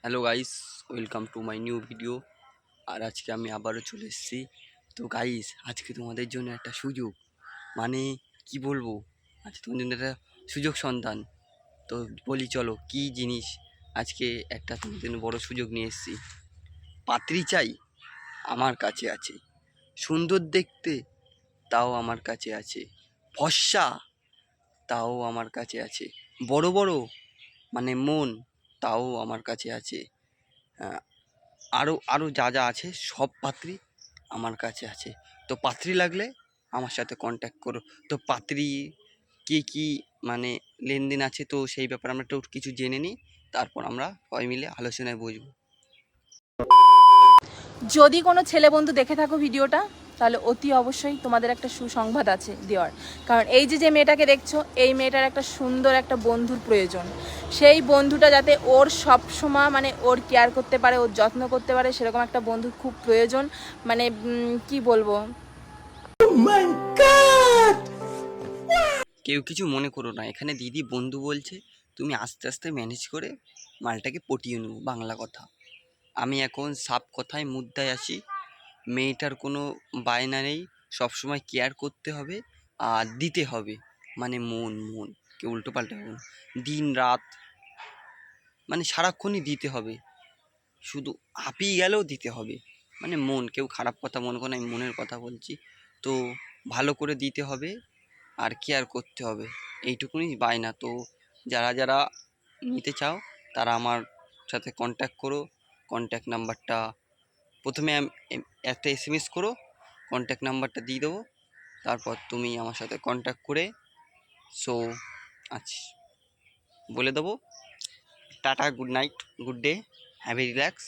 Hello guys, welcome to my new video. আর আজকে আমি আবারও চলে এসেছি। তো গাইস, আজকে তোমাদের জন্য একটা সুযোগ, মানে কি বলবো, আজকে তোমাদের জন্য একটা সুযোগ সন্ধান। তো বলি চলো কি জিনিস। আজকে একটা তোমাদের জন্য বড় সুযোগ নিয়ে এসেছি। পাত্রী চাই, আমার কাছে আছে। সুন্দর দেখতে, তাও আমার কাছে আছে। ফর্সা, তাও আমার কাছে আছে। বড় বড় মানে মন, তাও আমার কাছে আছে। আরও আরও যা যা আছে সব পাত্রী আমার কাছে আছে। তো পাত্রী লাগলে আমার সাথে কন্ট্যাক্ট করো। তো পাত্রী কী কী মানে লেনদেন আছে, তো সেই ব্যাপারে আমরা একটু কিছু জেনে নিই, তারপর আমরা সবাই মিলে আলোচনায় বসবো। যদি কোনো ছেলে বন্ধু দেখে থাকো ভিডিওটা, তাহলে অতি অবশ্যই তোমাদের একটা সুসংবাদ আছে দেওয়ার। কারণ এই যে মেয়েটাকে দেখছো, এই মেয়েটার একটা সুন্দর একটা বন্ধুর প্রয়োজন। সেই বন্ধুটা যাতে ওর সব সময় মানে ওর কেয়ার করতে পারে, ওর যত্ন করতে পারে, সেরকম একটা বন্ধুর খুব প্রয়োজন। মানে কি বলবো। কেউ কিছু মনে করো না, এখানে দিদি বন্ধু বলছে, তুমি আস্তে আস্তে ম্যানেজ করে মালটাকে পটিয়ে নেবো, বাংলা কথা। আমি এখন সাপ কথায় মুদ্রায় আসি। মেয়েটার কোনো বায়না নেই, সবসময় কেয়ার করতে হবে আর দিতে হবে। মানে মন মন, কেউ উল্টো পাল্টা হবে না। দিন রাত মানে সারাক্ষণই দিতে হবে, শুধু হাঁপিয়ে গেলেও দিতে হবে। মানে মন, কেউ খারাপ কথা মনে করে না, আমি মনের কথা বলছি। তো ভালো করে দিতে হবে আর কেয়ার করতে হবে, এইটুকুনি বায়না। তো যারা যারা নিতে চাও তারা আমার সাথে কন্ট্যাক্ট করো। কন্ট্যাক্ট নাম্বারটা প্রথমে একটা এসএমএস করো, কন্ট্যাক্ট নাম্বারটা দিয়ে দেবো, তারপর তুমি আমার সাথে কন্ট্যাক্ট করে সো আচ্ছা বলে দেবো। Tata, good night, good day, have a relax.